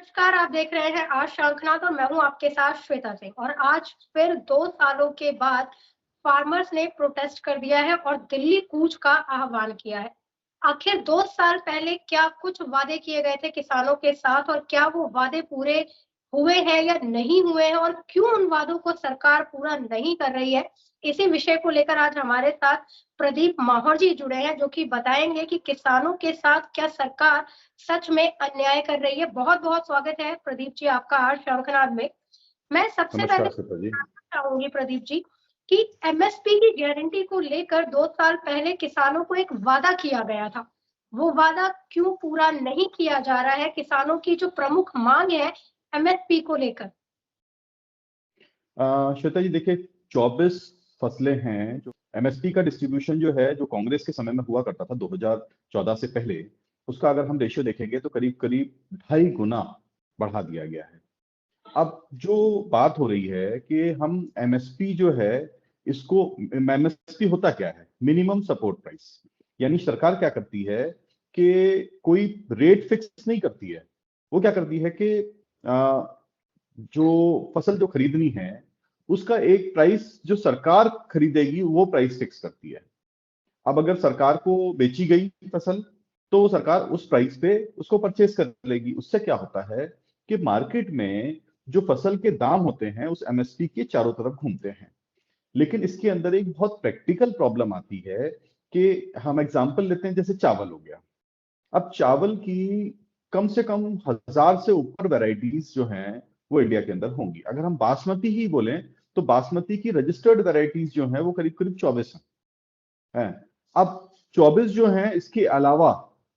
नमस्कार, आप देख रहे हैं आज शंखनाद और मैं हूं आपके साथ श्वेता सिंह। और आज फिर 2 सालों के बाद फार्मर्स ने प्रोटेस्ट कर दिया है और दिल्ली कूच का आह्वान किया है। आखिर 2 साल पहले क्या कुछ वादे किए गए थे किसानों के साथ और क्या वो वादे पूरे हुए हैं या नहीं हुए हैं और क्यों उन वादों को सरकार पूरा नहीं कर रही है, इसी विषय को लेकर आज हमारे साथ प्रदीप माहौर जी जुड़े हैं जो कि बताएंगे कि किसानों के साथ क्या सरकार सच में अन्याय कर रही है। बहुत-बहुत स्वागत है प्रदीप जी आपका आज शंखनाद में। मैं सबसे पहले नमस्कार श्वेता जी। जानना चाहूंगी प्रदीप जी कि एमएसपी की गारंटी को लेकर 2 साल पहले किसानों को एक वादा किया गया था। वो वादा क्यों पूरा नहीं किया जा रहा है? किसानों की जो प्रमुख मांग है एमएसपी को लेकर। श्वेता जी देखिए, 24 फसलें हैं जो एमएसपी का डिस्ट्रीब्यूशन जो है, जो कांग्रेस के समय में हुआ करता था 2014 से पहले, उसका अगर हम रेशियो देखेंगे तो करीब करीब 2.5 गुना बढ़ा दिया गया है। अब जो बात हो रही है कि हम एमएसपी जो है, इसको एमएसपी होता क्या है? Minimum support price. यानी सरकार क्या करती है कि कोई रेट फिक्स नहीं करती है। वो क्या करती है कि जो फसल जो खरीदनी है, उसका एक प्राइस जो सरकार खरीदेगी वो प्राइस फिक्स करती है। अब अगर सरकार को बेची गई फसल, तो सरकार उस प्राइस पे उसको परचेस कर लेगी। उससे क्या होता है कि मार्केट में जो फसल के दाम होते हैं उस एमएसपी के चारों तरफ घूमते हैं। लेकिन इसके अंदर एक बहुत प्रैक्टिकल प्रॉब्लम आती है कि हम एग्जांपल लेते हैं, जैसे चावल हो गया। अब चावल की कम से कम 1,000 से ऊपर वैरायटीज जो हैं वो इंडिया के अंदर होंगी। अगर हम बासमती ही बोलें तो बासमती की रजिस्टर्ड वैरायटीज जो हैं वो करीब करीब 24 हैं। अब 24 जो हैं, इसके अलावा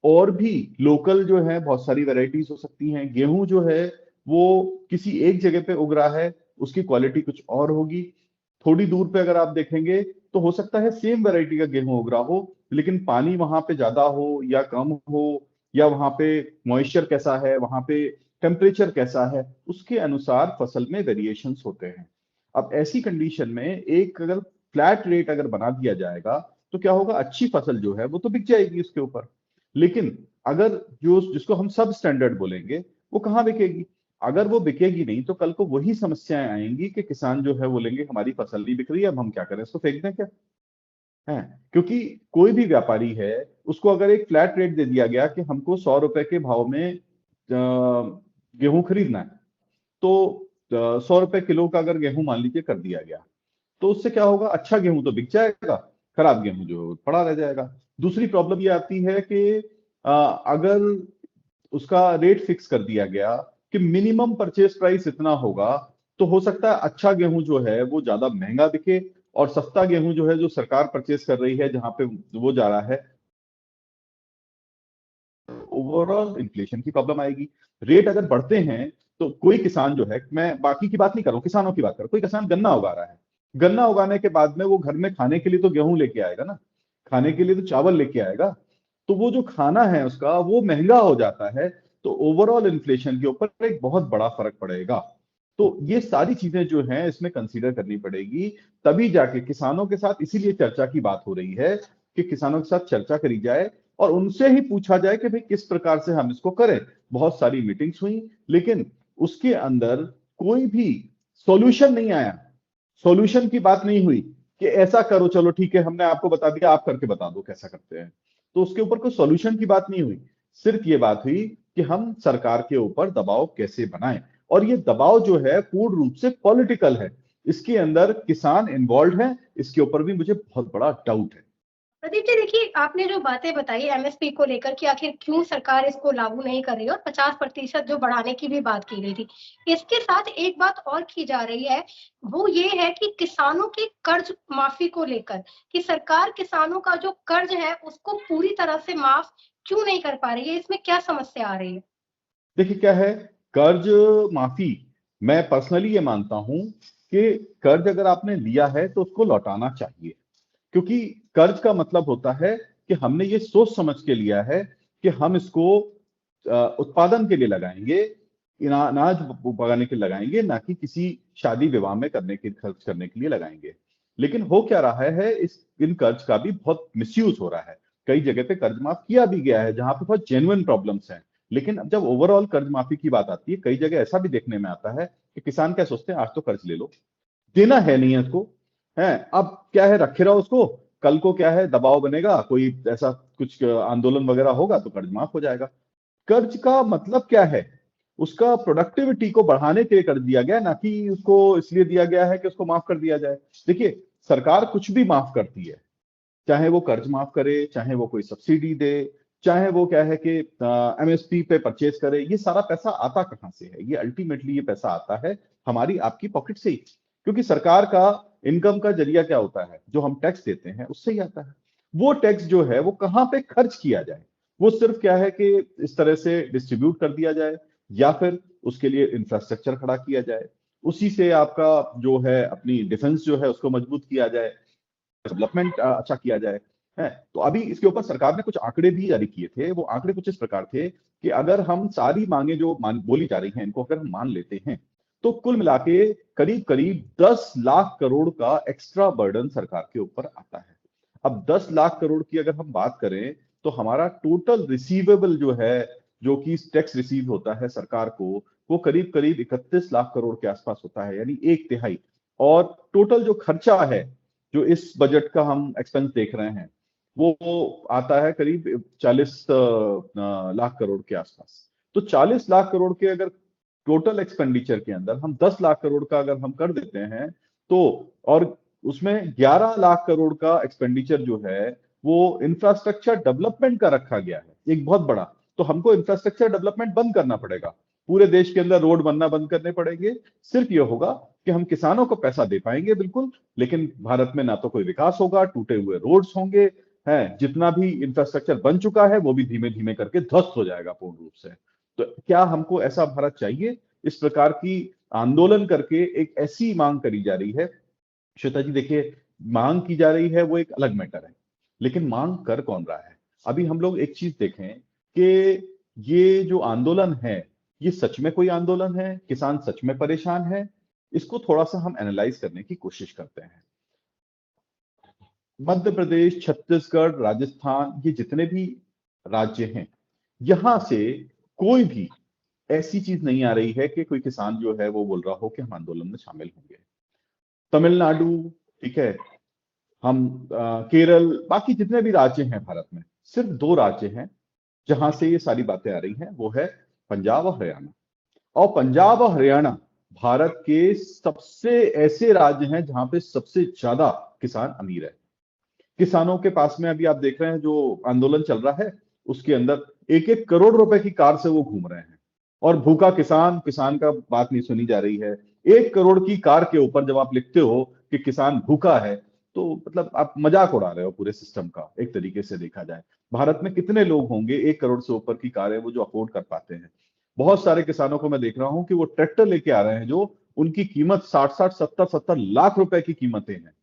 और भी लोकल जो है बहुत सारी वैरायटीज हो सकती हैं। गेहूं जो है वो किसी एक जगह पे उग रहा है, उसकी क्वालिटी कुछ और होगी। थोड़ी दूर पे अगर आप देखेंगे तो हो सकता है सेम वैरायटी का गेहूं उग रहा हो, लेकिन पानी वहां पे ज्यादा हो या कम हो, या वहां पे मॉइस्चर कैसा है, वहां पे टेम्परेचर कैसा है, उसके अनुसार फसल में वेरिएशंस होते हैं। अब ऐसी कंडीशन में एक अगर फ्लैट रेट अगर बना दिया जाएगा तो क्या होगा? अच्छी फसल जो है वो तो बिक जाएगी उसके ऊपर। लेकिन अगर जो जिसको हम सब स्टैंडर्ड बोलेंगे, वो कहाँ बिकेगी? अगर वो बिकेगी नहीं तो कल को वही समस्याएं आएंगी कि किसान जो है बोलेंगे हमारी फसल नहीं बिक रही है, अब हम क्या करें, इसको फेंक दें क्या है? क्योंकि कोई भी व्यापारी है, उसको अगर एक फ्लैट रेट दे दिया गया कि हमको 100 रुपए के भाव में गेहूं खरीदना है, तो 100 रुपए किलो का अगर गेहूं मान लीजिए कर दिया गया, तो उससे क्या होगा? अच्छा गेहूं तो बिक जाएगा, खराब गेहूं जो पड़ा रह जाएगा। दूसरी प्रॉब्लम ये आती है कि अगर उसका रेट फिक्स कर दिया गया कि मिनिमम परचेस प्राइस इतना होगा, तो हो सकता है अच्छा गेहूं जो है वो ज्यादा महंगा बिके, और सस्ता गेहूं जो है जो सरकार परचेस कर रही है जहां पे वो जा रहा है, ओवरऑल इन्फ्लेशन की प्रॉब्लम आएगी। रेट अगर बढ़ते हैं तो कोई किसान जो है, मैं बाकी की बात नहीं कर रहा हूं, किसानों की बात कर रहा हूं, कोई किसान गन्ना उगा रहा है, गन्ना उगाने के बाद में वो घर में खाने के लिए तो गेहूं लेके आएगा ना, खाने के लिए तो चावल लेके आएगा, तो वो जो खाना है उसका वो महंगा हो जाता है। तो ओवरऑल इन्फ्लेशन के ऊपर एक बहुत बड़ा फर्क पड़ेगा। तो ये सारी चीजें जो हैं इसमें कंसीडर करनी पड़ेगी, तभी जाके किसानों के साथ, इसीलिए चर्चा की बात हो रही है कि किसानों के साथ चर्चा करी जाए और उनसे ही पूछा जाए कि भाई किस प्रकार से हम इसको करें। बहुत सारी मीटिंग्स हुई, लेकिन उसके अंदर कोई भी सॉल्यूशन नहीं आया। सॉल्यूशन की बात नहीं हुई कि ऐसा करो, चलो ठीक है हमने आपको बता दिया, आप करके बता दो कैसा करते हैं। तो उसके ऊपर कोई सॉल्यूशन की बात नहीं हुई। सिर्फ ये बात हुई कि हम सरकार के ऊपर दबाव कैसे बनाएं, और ये दबाव जो है पूर्ण रूप से पॉलिटिकल है। इसके अंदर किसान इन्वॉल्व है, इसके ऊपर भी मुझे बहुत बड़ा डाउट है। प्रदीप जी देखिए, आपने जो बातें बताई एमएसपी को लेकर कि आखिर क्यों सरकार इसको लागू नहीं कर रही है और 50% जो बढ़ाने की भी बात की गई थी। इसके साथ एक बात और की जा रही है, वो ये है कि किसानों के कर्ज माफी को लेकर कि सरकार किसानों का जो कर्ज है उसको पूरी तरह से माफ क्यों नहीं कर पा रही है, इसमें क्या समस्या आ रही है? देखिए क्या है, कर्ज माफी, मैं पर्सनली ये मानता हूं कि कर्ज अगर आपने लिया है तो उसको लौटाना चाहिए। क्योंकि कर्ज का मतलब होता है कि हमने ये सोच समझ के लिया है कि हम इसको उत्पादन के लिए लगाएंगे, अनाज उगाने के लिए लगाएंगे, ना कि किसी शादी विवाह में करने के खर्च करने के लिए लगाएंगे। लेकिन हो क्या रहा है, इस इन कर्ज का भी बहुत मिसयूज हो रहा है। कई जगह पे कर्ज माफ किया भी गया है जहां पे बहुत जेन्युइन प्रॉब्लम्स हैं, लेकिन अब जब ओवरऑल कर्ज माफी की बात आती है, कई जगह ऐसा भी देखने में आता है कि किसान क्या सोचते हैं, आज तो कर्ज ले लो, देना है नहीं है उसको, है अब क्या है रखे रहो उसको, कल को क्या है दबाव बनेगा, कोई ऐसा कुछ आंदोलन वगैरह होगा तो कर्ज माफ हो जाएगा। कर्ज का मतलब क्या है, उसका प्रोडक्टिविटी को बढ़ाने के लिए कर्ज दिया गया, ना कि उसको इसलिए दिया गया है कि उसको माफ कर दिया जाए। देखिए, सरकार कुछ भी माफ करती है, चाहे वो कर्ज माफ करे, चाहे वो कोई सब्सिडी दे, चाहे वो क्या है कि एमएसपी पे परचेज करे, ये सारा पैसा आता कहां से है? ये अल्टीमेटली ये पैसा आता है हमारी आपकी पॉकेट से ही, क्योंकि सरकार का इनकम का जरिया क्या होता है, जो हम टैक्स देते हैं उससे ही आता है। वो टैक्स जो है वो कहां पे खर्च किया जाए, वो सिर्फ क्या है कि इस तरह से डिस्ट्रीब्यूट कर दिया जाए, या फिर उसके लिए इंफ्रास्ट्रक्चर खड़ा किया जाए, उसी से आपका जो है अपनी डिफेंस जो है उसको मजबूत किया जाए, डेवलपमेंट अच्छा किया जाए, है। तो अभी इसके ऊपर सरकार ने कुछ आंकड़े भी जारी किए थे। वो आंकड़े कुछ इस प्रकार थे कि अगर हम सारी मांगे जो बोली जा रही हैं, इनको अगर हम मान लेते हैं, तो कुल मिला के करीब करीब 10 लाख करोड़ का एक्स्ट्रा बर्डन सरकार के ऊपर आता है। अब 10 लाख करोड़ की अगर हम बात करें, तो हमारा टोटल रिसीवेबल जो है, जो कि टैक्स रिसीव होता है सरकार को, वो करीब करीब 31 लाख करोड़ के आसपास होता है, यानी एक तिहाई। और टोटल जो खर्चा है, जो इस बजट का हम एक्सपेंस देख रहे हैं, वो आता है करीब 40 लाख करोड़ के आसपास। तो 40 लाख करोड़ के अगर टोटल एक्सपेंडिचर के अंदर हम 10 लाख करोड़ का अगर हम कर देते हैं, तो और उसमें 11 लाख करोड़ का एक्सपेंडिचर जो है वो इंफ्रास्ट्रक्चर डेवलपमेंट का रखा गया है, एक बहुत बड़ा। तो हमको इंफ्रास्ट्रक्चर डेवलपमेंट बंद करना पड़ेगा, पूरे देश के अंदर रोड बनना बंद करने पड़ेंगे। सिर्फ ये होगा कि हम किसानों को पैसा दे पाएंगे बिल्कुल, लेकिन भारत में ना तो कोई विकास होगा, टूटे हुए रोड्स होंगे, है जितना भी इंफ्रास्ट्रक्चर बन चुका है वो भी धीमे धीमे करके ध्वस्त हो जाएगा पूर्ण रूप से। तो क्या हमको ऐसा भारत चाहिए? इस प्रकार की आंदोलन करके एक ऐसी मांग करी जा रही है, श्वेता जी देखिए, मांग की जा रही है वो एक अलग मैटर है, लेकिन मांग कर कौन रहा है? अभी हम लोग एक चीज देखें कि ये जो आंदोलन है, ये सच में कोई आंदोलन है? किसान सच में परेशान है? इसको थोड़ा सा हम एनालाइज करने की कोशिश करते हैं। मध्य प्रदेश, छत्तीसगढ़, राजस्थान, ये जितने भी राज्य हैं, यहां से कोई भी ऐसी चीज नहीं आ रही है कि कोई किसान जो है वो बोल रहा हो कि हम आंदोलन में शामिल होंगे। तमिलनाडु, ठीक है, हम केरल, बाकी जितने भी राज्य हैं भारत में, सिर्फ दो राज्य हैं जहां से ये सारी बातें आ रही हैं, वो है पंजाब और हरियाणा। और पंजाब और हरियाणा भारत के सबसे ऐसे राज्य हैं जहां पे सबसे ज्यादा किसान अमीर है। किसानों के पास में अभी आप देख रहे हैं जो आंदोलन चल रहा है, उसके अंदर एक एक करोड़ रुपए की कार से वो घूम रहे हैं, और भूखा किसान, किसान का बात नहीं सुनी जा रही है। 1 करोड़ की कार के ऊपर जब आप लिखते हो कि किसान भूखा है, तो मतलब आप मजाक उड़ा रहे हो पूरे सिस्टम का। एक तरीके से देखा जाए, भारत में कितने लोग होंगे 1 करोड़ से ऊपर की कारें वो जो अफोर्ड कर पाते हैं? बहुत सारे किसानों को मैं देख रहा हूं कि वो ट्रैक्टर लेके आ रहे हैं जो उनकी कीमत 60-60, 70-70 लाख रुपए की कीमतें हैं।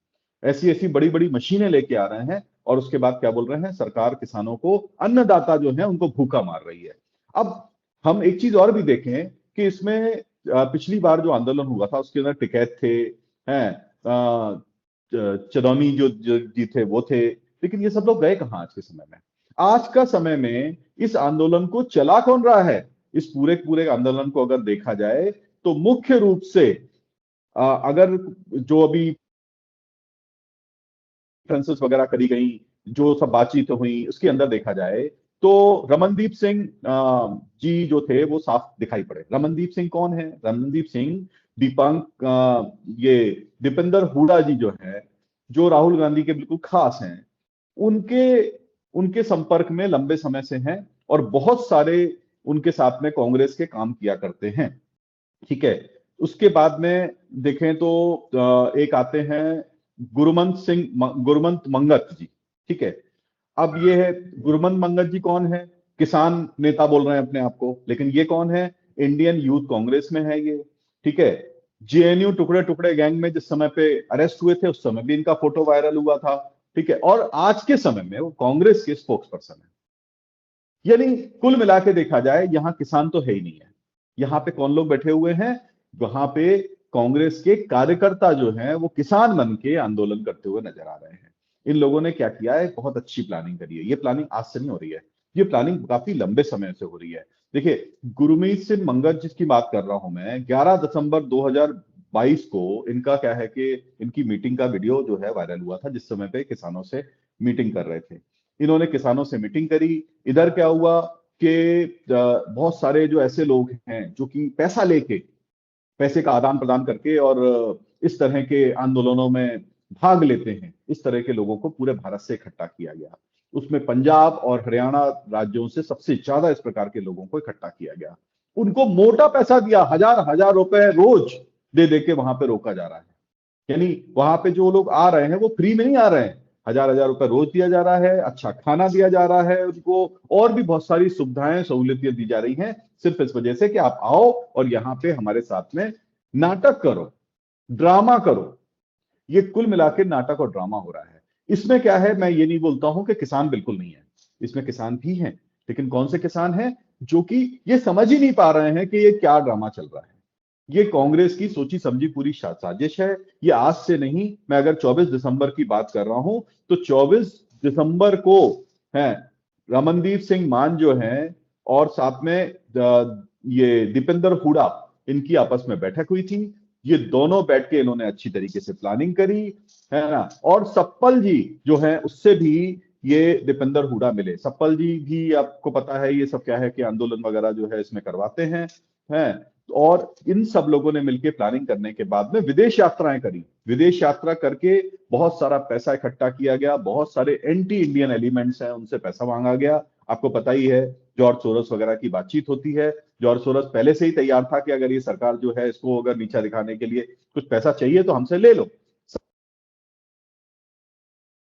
ऐसी ऐसी बड़ी बड़ी मशीनें लेके आ रहे हैं, और उसके बाद क्या बोल रहे हैं, सरकार किसानों को, अन्नदाता जो है उनको भूखा मार रही है। अब हम एक चीज और भी देखें कि इसमें पिछली बार जो आंदोलन हुआ था उसके अंदर टिकैत थे, हैं चरौनी जो जी थे वो थे, लेकिन ये सब लोग गए कहाँ आज के समय में? आज का समय में इस आंदोलन को चला कौन रहा है? इस पूरे पूरे आंदोलन को अगर देखा जाए तो मुख्य रूप से अगर जो अभी कॉन्फ्रेंसेस वगैरह करी गई, जो सब बातचीत हुई, उसके अंदर देखा जाए तो रमनदीप सिंह जी जो थे वो साफ दिखाई पड़े। रमनदीप सिंह कौन है? रमनदीप सिंह ये दीपेंद्र हुडा जी जो है, जो राहुल गांधी के बिल्कुल खास हैं, उनके उनके संपर्क में लंबे समय से हैं, और बहुत सारे उनके साथ में कांग्रेस के काम किया करते हैं, ठीक है। उसके बाद में देखें तो एक आते हैं गुरमंत मंगत जी, ठीक है। अब ये है, गुरमंत मंगत जी कौन है? किसान नेता बोल रहे हैं अपने आप को, लेकिन ये कौन है? इंडियन यूथ कांग्रेस में है ये, ठीक है। जेएनयू टुकड़े टुकड़े गैंग में जिस समय पे अरेस्ट हुए थे, उस समय भी इनका फोटो वायरल हुआ था, ठीक है। और आज के समय में वो कांग्रेस के स्पोक्स पर्सन है। यानी कुल मिला के देखा जाए, यहां किसान तो है ही नहीं है। यहाँ पे कौन लोग बैठे हुए हैं? वहां पे कांग्रेस के कार्यकर्ता जो हैं वो किसान बन के आंदोलन करते हुए नजर आ रहे हैं। इन लोगों ने क्या किया है, बहुत अच्छी प्लानिंग करी है। ये प्लानिंग आज से नहीं हो रही है, ये प्लानिंग काफी लंबे समय से हो रही है। देखिए, गुरमीत सिंह मंगत जिसकी बात कर रहा हूं मैं, 11 दिसंबर 2022 को इनका क्या है कि इनकी मीटिंग का वीडियो जो है वायरल हुआ था, जिस समय पे किसानों से मीटिंग कर रहे थे। इन्होंने किसानों से मीटिंग करी। इधर क्या हुआ कि बहुत सारे जो ऐसे लोग हैं जो कि पैसा लेके, पैसे का आदान प्रदान करके और इस तरह के आंदोलनों में भाग लेते हैं, इस तरह के लोगों को पूरे भारत से इकट्ठा किया गया। उसमें पंजाब और हरियाणा राज्यों से सबसे ज्यादा इस प्रकार के लोगों को इकट्ठा किया गया। उनको मोटा पैसा दिया, हजार हजार रुपए रोज दे दे के वहां पे रोका जा रहा है। यानी वहां पे जो लोग आ रहे हैं वो फ्री में नहीं आ रहे हैं, हजार हजार रुपए रोज दिया जा रहा है, अच्छा खाना दिया जा रहा है उनको, और भी बहुत सारी सुविधाएं सहूलियतें दी जा रही हैं, सिर्फ इस वजह से कि आप आओ और यहाँ पे हमारे साथ में नाटक करो, ड्रामा करो। ये कुल मिला के नाटक और ड्रामा हो रहा है। इसमें क्या है, मैं ये नहीं बोलता हूं कि किसान बिल्कुल नहीं है, इसमें किसान भी हैं, लेकिन कौन से किसान हैं जो कि ये समझ ही नहीं पा रहे हैं कि ये क्या ड्रामा चल रहा है। ये कांग्रेस की सोची समझी पूरी साजिश है। ये आज से नहीं, मैं अगर 24 दिसंबर की बात कर रहा हूं तो 24 दिसंबर को है रमनदीप सिंह मान जो हैं और साथ में ये दीपेंद्र हुडा, इनकी आपस में बैठक हुई थी। ये दोनों बैठ के इन्होंने अच्छी तरीके से प्लानिंग करी, है ना। और सप्पल जी जो है उससे भी ये दीपेंद्र हुडा मिले। सप्पल जी भी आपको पता है ये सब क्या है कि आंदोलन वगैरह जो है इसमें करवाते हैं। और इन सब लोगों ने मिलकर प्लानिंग करने के बाद में विदेश यात्राएं करी। विदेश यात्रा करके बहुत सारा पैसा इकट्ठा किया गया, बहुत सारे एंटी इंडियन एलिमेंट्स हैं उनसे पैसा मांगा गया। आपको पता ही है जॉर्ज सोरोस वगैरह की बातचीत होती है। जॉर्ज सोरोस पहले से ही तैयार था कि अगर ये सरकार जो है इसको अगर नीचा दिखाने के लिए कुछ पैसा चाहिए तो हमसे ले लो,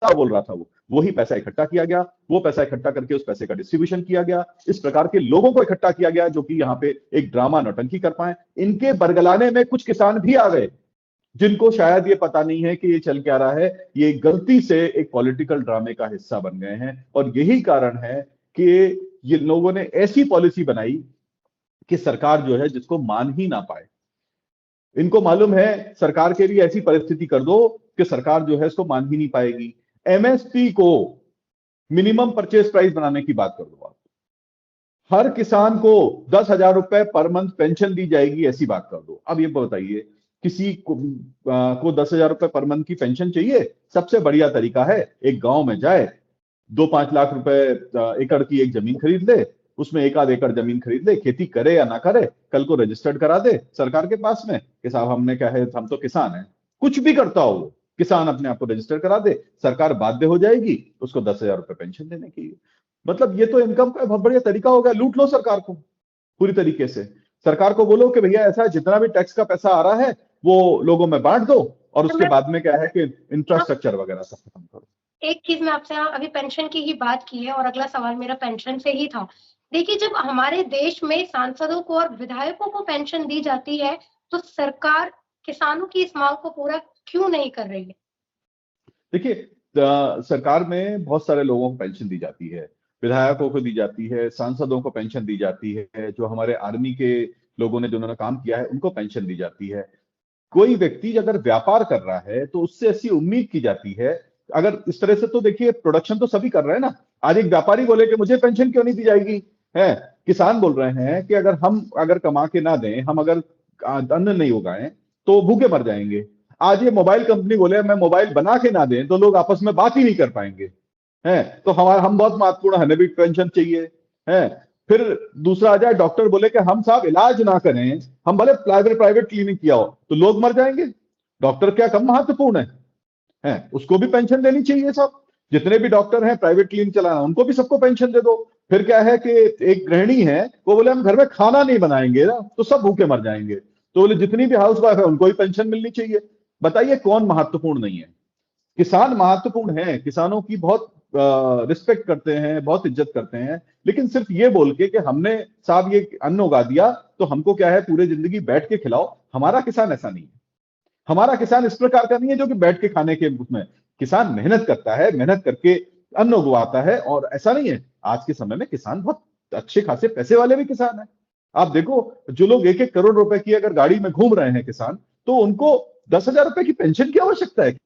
बोल रहा था वो। वही पैसा इकट्ठा किया गया, वो पैसा इकट्ठा करके उस पैसे का डिस्ट्रीब्यूशन किया गया। इस प्रकार के लोगों को इकट्ठा किया गया जो कि यहाँ पे एक ड्रामा नौटंकी कर पाए। इनके बरगलाने में कुछ किसान भी आ गए जिनको शायद ये पता नहीं है कि ये चल क्या रहा है, ये गलती से एक पॉलिटिकल ड्रामे का हिस्सा बन गए हैं। और यही कारण है कि ये लोगों ने ऐसी पॉलिसी बनाई कि सरकार जो है जिसको मान ही ना पाए। इनको मालूम है सरकार के लिए ऐसी परिस्थिति कर दो कि सरकार जो है इसको मान ही नहीं पाएगी। एमएसपी को मिनिमम परचेज प्राइस बनाने की बात कर दो आप, हर किसान को 10,000 रुपए पर मंथ पेंशन दी जाएगी, ऐसी बात कर दो। अब ये बताइए किसी को 10,000 रुपए पर मंथ की पेंशन चाहिए? सबसे बढ़िया तरीका है एक गांव में जाए, 2-5 लाख रुपए एकड़ की एक जमीन खरीद ले, उसमें एक आध एकड़ जमीन खरीद ले, खेती करे या ना करे, कल को रजिस्टर्ड करा दे सरकार के पास में कि साहब हमने क्या है, हम तो किसान हैं। कुछ भी करता हो वो किसान अपने आप को रजिस्टर करा दे, सरकार बाध्य हो जाएगी उसको 10,000 रुपए पेंशन देने की। मतलब ये तो इनकम का बहुत बढ़िया तरीका हो गया। लूट लो सरकार को पूरी तरीके से। सरकार को बोलो कि भैया ऐसा जितना भी टैक्स का पैसा आ रहा है वो लोगों में बांट दो, और उसके बाद में क्या है कि इंफ्रास्ट्रक्चर वगैरह सब खत्म करो। एक चीज मैं आपसे, अभी पेंशन की ही बात की है और अगला सवाल मेरा पेंशन से ही था। देखिए, जब हमारे देश में सांसदों को और विधायकों को पेंशन दी जाती है तो सरकार किसानों की इस मांग को पूरा क्यों नहीं कर रही है? देखिए, सरकार में बहुत सारे लोगों को पेंशन दी जाती है, विधायकों को दी जाती है, सांसदों को पेंशन दी जाती है, जो हमारे आर्मी के लोगों ने जिन्होंने काम किया है उनको पेंशन दी जाती है। कोई व्यक्ति अगर व्यापार कर रहा है तो उससे ऐसी उम्मीद की जाती है, अगर इस तरह से, तो देखिए प्रोडक्शन तो सभी कर रहे हैं ना। आज एक व्यापारी बोले कि मुझे पेंशन क्यों नहीं दी जाएगी, है किसान बोल रहे हैं कि अगर कमा के ना दें, हम अगर अन्न नहीं उगाएं तो भूखे मर जाएंगे। आज ये मोबाइल कंपनी बोले मैं मोबाइल बना के ना दें तो लोग आपस में बात ही नहीं कर पाएंगे, है तो हम बहुत महत्वपूर्ण, हमें भी पेंशन चाहिए, है। फिर दूसरा आ जाए डॉक्टर बोले कि हम साहब इलाज ना करें, हम भले प्राइवेट क्लिनिक किया हो तो लोग मर जाएंगे, डॉक्टर क्या कम महत्वपूर्ण है, उसको भी पेंशन देनी चाहिए सब। जितने भी डॉक्टर हैं प्राइवेट क्लिनिक चलाना, उनको भी सबको पेंशन दे दो। फिर क्या है कि एक गृहिणी है वो बोले हम घर में खाना नहीं बनाएंगे ना तो सब भूखे मर जाएंगे, तो बोले जितनी भी हाउस वाइफ है उनको भी पेंशन मिलनी चाहिए। बताइए कौन महत्वपूर्ण नहीं है? किसान महत्वपूर्ण है, किसानों की बहुत रिस्पेक्ट करते हैं, बहुत इज्जत करते हैं, लेकिन सिर्फ ये बोल के कि हमने साहब ये अन्न उगा दिया तो हमको क्या है पूरे जिंदगी बैठ के खिलाओ। हमारा किसान ऐसा नहीं है। हमारा किसान इस प्रकार का नहीं है जो कि बैठ के खाने के उसमें, किसान मेहनत करता है, मेहनत करके अन्न उगवाता है। और ऐसा नहीं है, आज के समय में किसान बहुत अच्छे खासे पैसे वाले भी किसान है। आप देखो जो लोग 1-1 करोड़ रुपए की अगर गाड़ी में घूम रहे हैं किसान, तो उनको 10,000 रुपए की पेंशन की आवश्यकता है?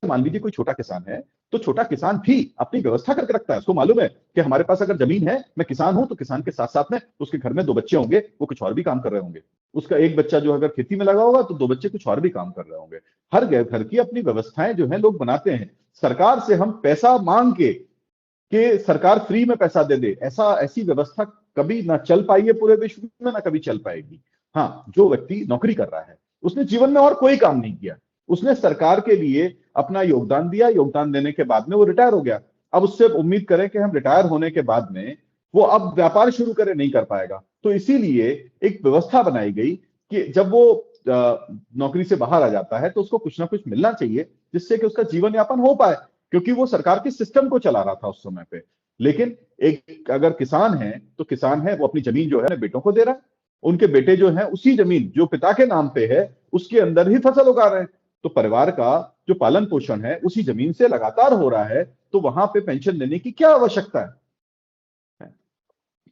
मान लीजिए कोई छोटा किसान है, तो छोटा किसान भी अपनी व्यवस्था करके रखता है। उसको मालूम है कि हमारे पास अगर जमीन है, मैं किसान हूं, तो किसान के साथ साथ में उसके घर में 2 बच्चे होंगे, वो कुछ और भी काम कर रहे होंगे। उसका एक बच्चा जो अगर खेती में लगा होगा, तो 2 बच्चे कुछ और भी काम कर रहे होंगे। हर घर की अपनी व्यवस्थाएं जो है लोग बनाते हैं। सरकार से हम पैसा मांग के कि सरकार फ्री में पैसा दे दे, ऐसी व्यवस्था कभी ना चल पाई है पूरे विश्व में, ना कभी चल पाएगी। हाँ, जो व्यक्ति नौकरी कर रहा है, उसने जीवन में और कोई काम नहीं किया, उसने सरकार के लिए अपना योगदान दिया, योगदान देने के बाद में वो रिटायर हो गया। अब उससे उम्मीद करें कि हम रिटायर होने के बाद में वो अब व्यापार शुरू करे, नहीं कर पाएगा। तो इसीलिए एक व्यवस्था बनाई गई कि जब वो नौकरी से बाहर आ जाता है, तो उसको कुछ ना कुछ मिलना चाहिए जिससे कि उसका जीवन यापन हो पाए, क्योंकि वो सरकार के सिस्टम को चला रहा था उस समय पे। लेकिन एक अगर किसान है, तो किसान है वो अपनी जमीन जो है अपने बेटों को दे रहा है, उनके बेटे जो है उसी जमीन जो पिता के नाम पे है उसके अंदर ही फसल उगा रहे हैं। तो परिवार का जो पालन पोषण है उसी जमीन से लगातार हो रहा है, तो वहां पे पेंशन लेने की क्या आवश्यकता है।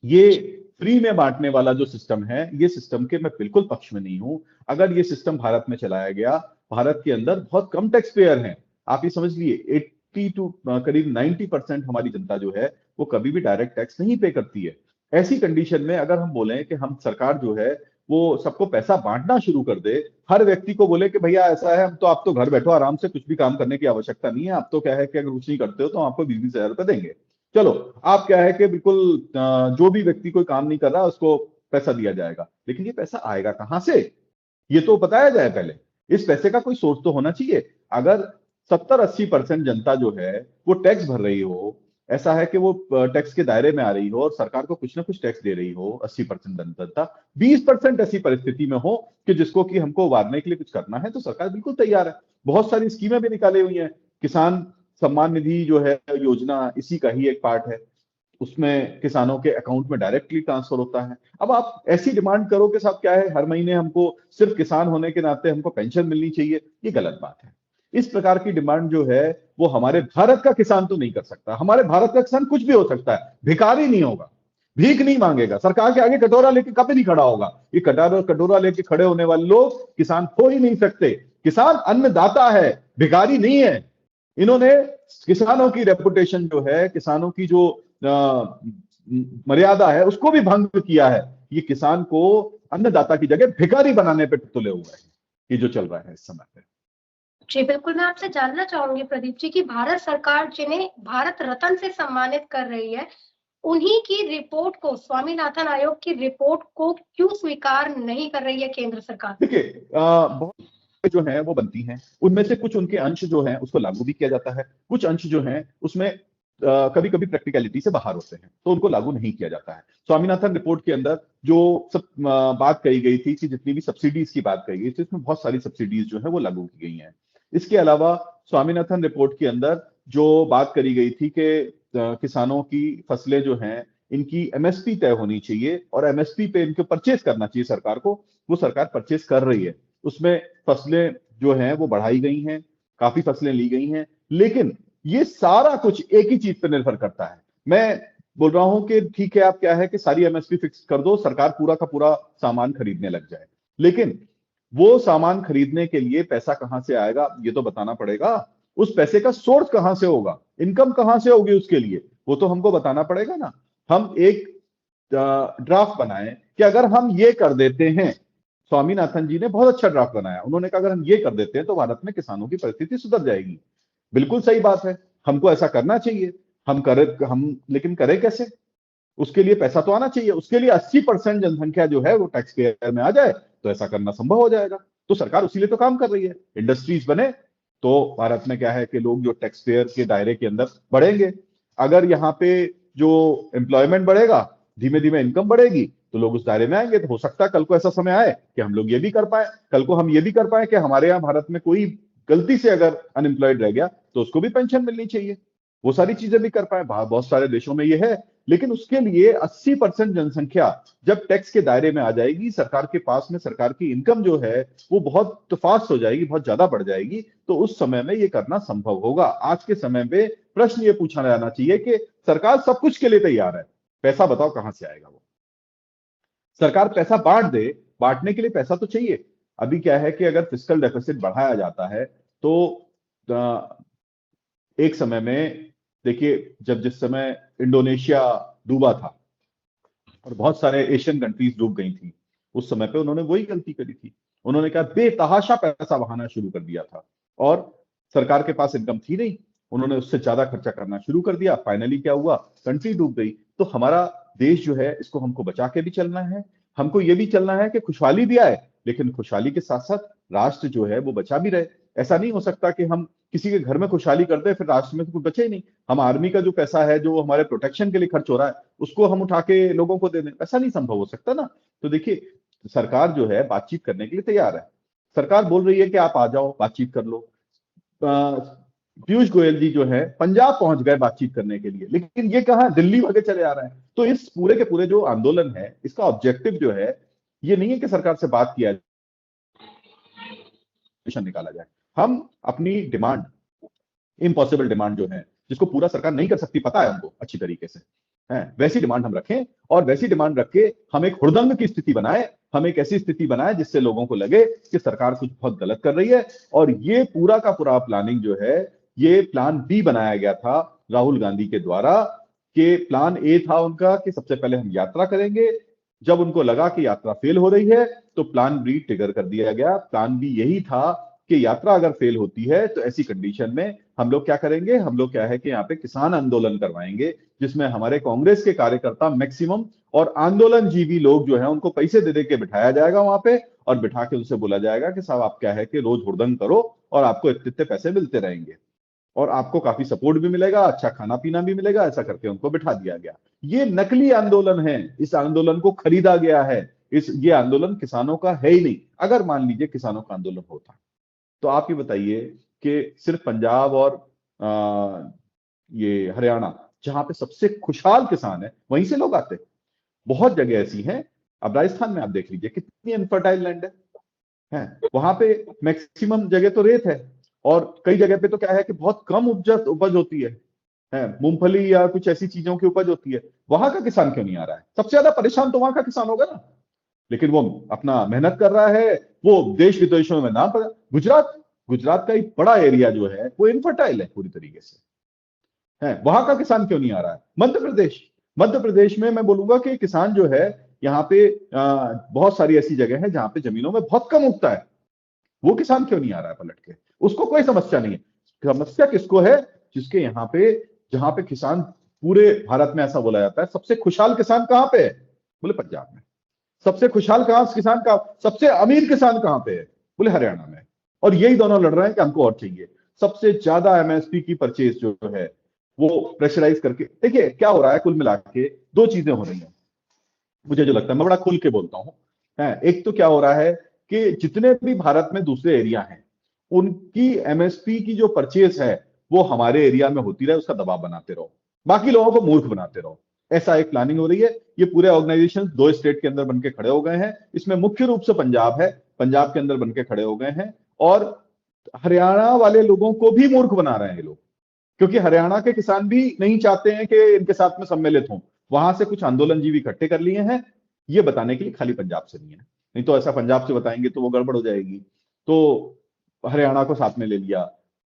ये फ्री में बांटने वाला जो सिस्टम है, ये सिस्टम के मैं बिल्कुल पक्ष में नहीं हूं। अगर ये सिस्टम भारत में चलाया गया, भारत के अंदर बहुत कम टैक्स पेयर हैं। आप ये समझ लिए 80 टू करीब 90% हमारी जनता जो है वो कभी भी डायरेक्ट टैक्स नहीं पे करती है। ऐसी कंडीशन में अगर हम बोलें कि हम सरकार जो है वो सबको पैसा बांटना शुरू कर दे, हर व्यक्ति को बोले कि भैया ऐसा है, हम तो आप तो घर बैठो आराम से, कुछ भी काम करने की आवश्यकता नहीं है, आप तो क्या है कि अगर कुछ नहीं करते हो तो आपको 20-20 हजार रुपए देंगे। चलो, आप क्या है कि बिल्कुल जो भी व्यक्ति कोई काम नहीं कर रहा उसको पैसा दिया जाएगा, लेकिन ये पैसा आएगा कहां से, ये तो बताया जाए पहले। इस पैसे का कोई सोर्स तो होना चाहिए। अगर 70-80% जनता जो है वो टैक्स भर रही हो, ऐसा है कि वो टैक्स के दायरे में आ रही हो और सरकार को कुछ ना कुछ टैक्स दे रही हो, 80% जनता, 20% ऐसी परिस्थिति में हो कि जिसको कि हमको उबारने के लिए कुछ करना है, तो सरकार बिल्कुल तैयार है। बहुत सारी स्कीमें भी निकाली हुई हैं। किसान सम्मान निधि जो है योजना, इसी का ही एक पार्ट है। उसमें किसानों के अकाउंट में डायरेक्टली ट्रांसफर होता है। अब आप ऐसी डिमांड करो कि साहब क्या है, हर महीने हमको सिर्फ किसान होने के नाते हमको पेंशन मिलनी चाहिए, ये गलत बात है। इस प्रकार की डिमांड जो है वो हमारे भारत का किसान तो नहीं कर सकता। हमारे भारत का किसान कुछ भी हो सकता है, भिखारी नहीं होगा, भीख नहीं मांगेगा, सरकार के आगे कटोरा लेके कभी नहीं खड़ा होगा। ये कटोरा कटोरा लेके खड़े होने वाले लोग किसान हो ही नहीं सकते। किसान अन्नदाता है, भिखारी नहीं है। इन्होंने किसानों की रेपुटेशन जो है, किसानों की जो मर्यादा है, उसको भी भंग किया है। ये किसान को अन्नदाता की जगह भिखारी बनाने पे तुले हुए हैं, ये जो चल रहा है इस समय पे। जी बिल्कुल, मैं आपसे जानना चाहूंगी प्रदीप जी कि भारत सरकार जिन्हें भारत रत्न से सम्मानित कर रही है, उन्हीं की रिपोर्ट को, स्वामीनाथन आयोग की रिपोर्ट को क्यों स्वीकार नहीं कर रही है केंद्र सरकार? देखिए, बहुत जो है वो बनती हैं, उनमें से कुछ उनके अंश जो हैं उसको लागू भी किया जाता है, कुछ अंश जो हैं उसमें कभी कभी प्रैक्टिकलिटी से बाहर होते हैं, तो उनको लागू नहीं किया जाता है। स्वामीनाथन रिपोर्ट के अंदर जो सब बात कही गई थी कि जितनी भी सब्सिडीज की बात कही गई थी, उसमें बहुत सारी सब्सिडीज जो है वो लागू की गई हैं। इसके अलावा स्वामीनाथन रिपोर्ट के अंदर जो बात करी गई थी कि किसानों की फसलें जो हैं इनकी एमएसपी तय होनी चाहिए और एमएसपी पे इनको परचेज करना चाहिए सरकार को, वो सरकार परचेज कर रही है। उसमें फसलें जो हैं वो बढ़ाई गई हैं, काफी फसलें ली गई हैं, लेकिन ये सारा कुछ एक ही चीज पर निर्भर करता है। मैं बोल रहा हूं कि ठीक है, आप क्या है कि सारी एमएसपी फिक्स कर दो, सरकार पूरा का पूरा सामान खरीदने लग जाए, लेकिन वो सामान खरीदने के लिए पैसा कहां से आएगा ये तो बताना पड़ेगा। उस पैसे का सोर्स कहां से होगा, इनकम कहां से होगी उसके लिए, वो तो हमको बताना पड़ेगा ना। हम एक ड्राफ्ट बनाए कि अगर हम ये कर देते हैं, स्वामीनाथन जी ने बहुत अच्छा ड्राफ्ट बनाया, उन्होंने कहा अगर हम ये कर देते हैं तो भारत में किसानों की परिस्थिति सुधर जाएगी। बिल्कुल सही बात है, हमको ऐसा करना चाहिए। हम लेकिन करें कैसे? उसके लिए पैसा तो आना चाहिए। उसके लिए 80% जनसंख्या जो है वो टैक्स पेयर में आ जाए तो ऐसा करना संभव हो जाएगा। तो सरकार उसी लिए तो काम कर रही है, इंडस्ट्रीज बने तो भारत में क्या है कि लोग जो टैक्स पेयर के दायरे के अंदर बढ़ेंगे। अगर यहाँ पे जो एम्प्लॉयमेंट बढ़ेगा, धीमे धीमे इनकम बढ़ेगी, तो लोग उस दायरे में आएंगे। तो हो सकता है कल को ऐसा समय आए कि हम लोग ये भी कर पाए, कल को हम ये भी कर पाए कि हमारे यहाँ भारत में कोई गलती से अगर अनएम्प्लॉयड रह गया तो उसको भी पेंशन मिलनी चाहिए। वो सारी चीजें भी कर पाए, बहुत सारे देशों में ये है। लेकिन उसके लिए 80% जनसंख्या जब टैक्स के दायरे में आ जाएगी, सरकार के पास में सरकार की इनकम जो है वो बहुत फास्ट हो जाएगी, बहुत ज्यादा बढ़ जाएगी, तो उस समय में ये करना संभव होगा। आज के समय में प्रश्न ये पूछा जाना चाहिए कि सरकार सब कुछ के लिए तैयार है, पैसा बताओ कहां से आएगा। वो सरकार पैसा बांट दे, बांटने के लिए पैसा तो चाहिए। अभी क्या है कि अगर फिस्कल डेफिसिट बढ़ाया जाता है तो एक समय में देखिए, जिस समय इंडोनेशिया डूबा था और बहुत सारे एशियन कंट्रीज डूब गई थी, उस समय पे उन्होंने वही गलती करी थी। उन्होंने कहा बेतहाशा पैसा बहाना शुरू कर दिया था और सरकार के पास इनकम थी नहीं, उन्होंने उससे ज्यादा खर्चा करना शुरू कर दिया। फाइनली क्या हुआ, कंट्री डूब गई। तो हमारा देश जो है, इसको हमको बचा के भी चलना है, हमको ये भी चलना है कि खुशहाली भी आए, लेकिन खुशहाली के साथ साथ राष्ट्र जो है वो बचा भी रहे। ऐसा नहीं हो सकता कि हम किसी के घर में खुशहाली करते हैं फिर राष्ट्र में तो कुछ बचे ही नहीं। हम आर्मी का जो पैसा है जो हमारे प्रोटेक्शन के लिए खर्च हो रहा है उसको हम उठा के लोगों को दे दें, ऐसा नहीं संभव हो सकता ना। तो देखिए, सरकार जो है बातचीत करने के लिए तैयार है। सरकार बोल रही है कि आप आ जाओ बातचीत कर लो। पीयूष गोयल जी जो है पंजाब पहुंच गए बातचीत करने के लिए, लेकिन ये कहा दिल्ली भागे चले आ रहे हैं। तो इस पूरे के पूरे जो आंदोलन है, इसका ऑब्जेक्टिव जो है ये नहीं है कि सरकार से बात किया निकाला जाए। हम अपनी डिमांड, इम्पॉसिबल डिमांड जो है, जिसको पूरा सरकार नहीं कर सकती, पता है हमको अच्छी तरीके से, है वैसी डिमांड हम रखें और वैसी डिमांड रख के हम एक हुड़दंग की स्थिति बनाए, हम एक ऐसी स्थिति बनाए जिससे लोगों को लगे कि सरकार कुछ बहुत गलत कर रही है। और ये पूरा का पूरा प्लानिंग जो है, ये प्लान बी बनाया गया था राहुल गांधी के द्वारा। कि प्लान ए था उनका कि सबसे पहले हम यात्रा करेंगे, जब उनको लगा कि यात्रा फेल हो रही है तो प्लान बी ट्रिगर कर दिया गया। प्लान बी यही था कि यात्रा अगर फेल होती है तो ऐसी कंडीशन में हम लोग क्या करेंगे, हम लोग क्या है कि यहाँ पे किसान आंदोलन करवाएंगे, जिसमें हमारे कांग्रेस के कार्यकर्ता मैक्सिमम और आंदोलन जीवी लोग जो है उनको पैसे दे दे के बिठाया जाएगा वहां पे, और बिठा के उनसे बोला जाएगा कि साहब आप क्या है कि रोज हुड़दंग करो और आपको इतने पैसे मिलते रहेंगे और आपको काफी सपोर्ट भी मिलेगा, अच्छा खाना पीना भी मिलेगा। ऐसा करके उनको बिठा दिया गया। ये नकली आंदोलन है, इस आंदोलन को खरीदा गया है। ये आंदोलन किसानों का है ही नहीं। अगर मान लीजिए किसानों का आंदोलन होता तो आप ये बताइए कि सिर्फ पंजाब और ये हरियाणा, जहां पे सबसे खुशहाल किसान है, वहीं से लोग आते। बहुत जगह ऐसी हैं, अब राजस्थान में आप देख लीजिए कितनी अनफर्टाइल लैंड है, वहां पे मैक्सिमम जगह तो रेत है और कई जगह पे तो क्या है कि बहुत कम उपज होती है मूंगफली या कुछ ऐसी चीजों की उपज होती है। वहां का किसान क्यों नहीं आ रहा है? सबसे ज्यादा परेशान तो वहां का किसान होगा ना, लेकिन वो अपना मेहनत कर रहा है, वो देश विदेशों में नाम पर। गुजरात, गुजरात का एक बड़ा एरिया जो है वो इनफर्टाइल है पूरी तरीके से, है वहां का किसान क्यों नहीं आ रहा है? मध्य प्रदेश, मध्य प्रदेश में मैं बोलूंगा कि किसान जो है यहाँ पे बहुत सारी ऐसी जगह है जहां पे जमीनों में बहुत कम उगता है, वो किसान क्यों नहीं आ रहा है पलट के? उसको कोई समस्या नहीं है। समस्या किसको है? जिसके यहाँ पे, जहां पे किसान, पूरे भारत में ऐसा बोला जाता है सबसे खुशहाल किसान कहां पे है, बोले पंजाब में। सबसे खुशहाल कहां किसान का, सबसे अमीर किसान कहां पे है, बोले हरियाणा में। और यही दोनों लड़ रहे हैं कि हमको और चाहिए। सबसे ज्यादा एमएसपी की परचेज जो है वो प्रेशराइज करके, देखिए क्या हो रहा है, कुल मिला के दो चीजें हो रही हैं मुझे जो लगता है, मैं बड़ा खुल के बोलता हूं। है एक तो क्या हो रहा है कि जितने भी भारत में दूसरे एरिया हैं उनकी एमएसपी की जो परचेज है वो हमारे एरिया में होती रहे, उसका दबाव बनाते रहो, बाकी लोगों को मूर्ख बनाते रहो। ऐसा एक प्लानिंग हो रही है। ये पूरे ऑर्गेनाइजेशन दो स्टेट के अंदर बनके खड़े हो गए हैं। इसमें मुख्य रूप से पंजाब है, पंजाब के अंदर बनके खड़े हो गए हैं। और हरियाणा वाले लोगों को भी मूर्ख बना रहे हैं ये लोग, क्योंकि हरियाणा के किसान भी नहीं चाहते हैं कि इनके साथ में सम्मिलित हों। वहां से कुछ आंदोलन जीवी इकट्ठे कर लिए हैं, ये बताने के लिए खाली पंजाब से नहीं है, नहीं तो ऐसा पंजाब से बताएंगे तो वो गड़बड़ हो जाएगी। तो हरियाणा को साथ में ले लिया,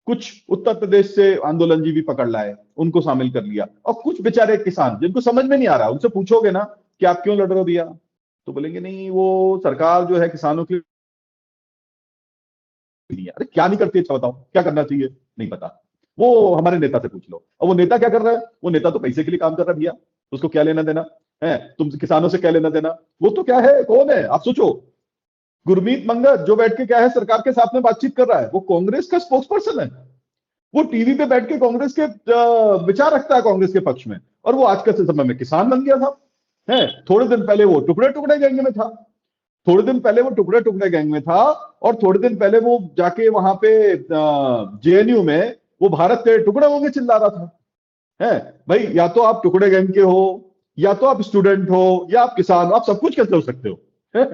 कुछ उत्तर प्रदेश से आंदोलन जीवी पकड़ लाए, उनको शामिल कर लिया, और कुछ बेचारे किसान जिनको समझ में नहीं आ रहा, उनसे पूछोगे ना कि आप क्यों लड़ रहे हो भैया, तो बोलेंगे नहीं वो सरकार जो है किसानों के लिए। अरे क्या नहीं करती, अच्छा बताओ क्या करना चाहिए, नहीं पता। वो हमारे नेता से पूछ लो। और वो नेता क्या कर रहा है? वो नेता तो पैसे के लिए काम कर रहा है भैया, उसको क्या लेना देना है, तुम किसानों से क्या लेना देना? वो तो क्या है, कौन है आप सोचो। गुरमीत मंगत जो बैठ के क्या है सरकार के साथ में बातचीत कर रहा है, वो कांग्रेस का स्पोक्स पर्सन है। वो टीवी पे बैठ के कांग्रेस के विचार रखता है कांग्रेस के पक्ष में, और वो आज के समय में किसान बन गया था। है थोड़े दिन पहले वो टुकड़े टुकड़े गैंग में था, थोड़े दिन पहले वो टुकड़े टुकड़े गैंग में था, और थोड़े दिन पहले वो जाके वहां पे जेएनयू में वो भारत के टुकड़े होंगे चिल्ला रहा था। है भाई, या तो आप टुकड़े गैंग के हो, या तो आप स्टूडेंट हो, या आप किसान हो, आप सब कुछ कैसे हो सकते हो? है?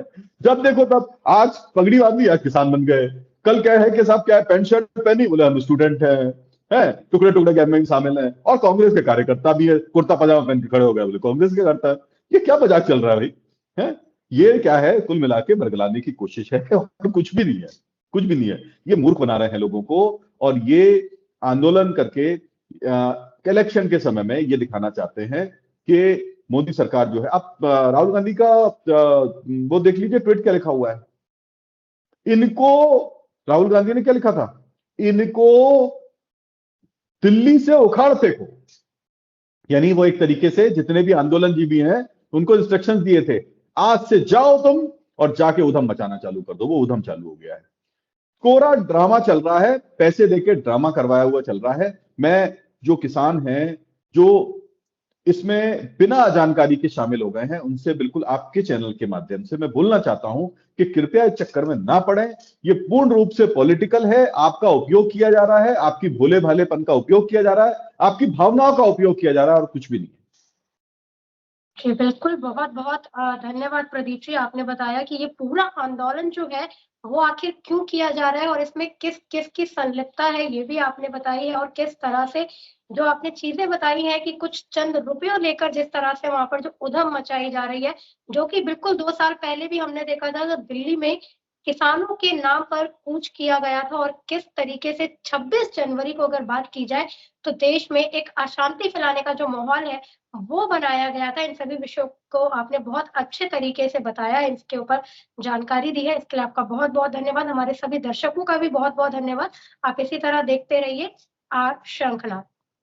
जब देखो तब, आज पगड़ी बांधी आज किसान बन गए, कल क्या है कि साहब क्या है पैंट शर्ट पहनी, बोले हम स्टूडेंट है टुकड़े टुकड़े गैंग में शामिल है, और कांग्रेस के कार्यकर्ता भी है, कुर्ता पजामा पहन के खड़े हो गए, बोले कांग्रेस के करता है। ये क्या मजाक चल रहा है भाई? है ये क्या है, कुल मिला के बरगलाने की कोशिश है और कुछ भी नहीं है, कुछ भी नहीं है। ये मूर्ख बना रहे हैं लोगों को। और ये आंदोलन करके इलेक्शन के समय में ये दिखाना चाहते हैं कि मोदी सरकार जो है, आप राहुल गांधी का वो देख लीजिए ट्वीट क्या लिखा हुआ है इनको। राहुल गांधी ने क्या लिखा था, इनको दिल्ली से उखाड़ फेंको। यानी वो एक तरीके से जितने भी आंदोलनजीवी हैं उनको इंस्ट्रक्शंस दिए थे, आज से जाओ तुम और जाके उधम मचाना चालू कर दो। वो उधम चालू हो गया है, कोरा ड्रामा चल रहा है, पैसे देके ड्रामा करवाया हुआ चल रहा है। मैं जो किसान हैं जो इसमें बिना जानकारी के शामिल हो गए हैं, उनसे बिल्कुल आपके चैनल के माध्यम से मैं बोलना चाहता हूं कि कृपया इस चक्कर में ना पड़े। ये पूर्ण रूप से पॉलिटिकल है, आपका उपयोग किया जा रहा है, आपकी भोले भालेपन का उपयोग किया जा रहा है, आपकी भावनाओं का उपयोग किया जा रहा है और कुछ भी नहीं। जी बिल्कुल, बहुत बहुत धन्यवाद प्रदीप जी। आपने बताया कि ये पूरा आंदोलन जो है वो आखिर क्यों किया जा रहा है और इसमें किस किस की संलिप्तता है ये भी आपने बताई है, और किस तरह से जो आपने चीजें बताई हैं कि कुछ चंद रुपयों लेकर जिस तरह से वहां पर जो उधम मचाई जा रही है, जो कि बिल्कुल 2 साल पहले भी हमने देखा था जब दिल्ली में किसानों के नाम पर कूच किया गया था, और किस तरीके से 26 जनवरी को अगर बात की जाए तो देश में एक अशांति फैलाने का जो माहौल है वो बनाया गया था। इन सभी विषयों को आपने बहुत अच्छे तरीके से बताया, इसके ऊपर जानकारी दी है, इसके लिए आपका बहुत-बहुत धन्यवाद। हमारे सभी दर्शकों का भी बहुत-बहुत धन्यवाद। आप इसी तरह देखते रहिए शंखनाद।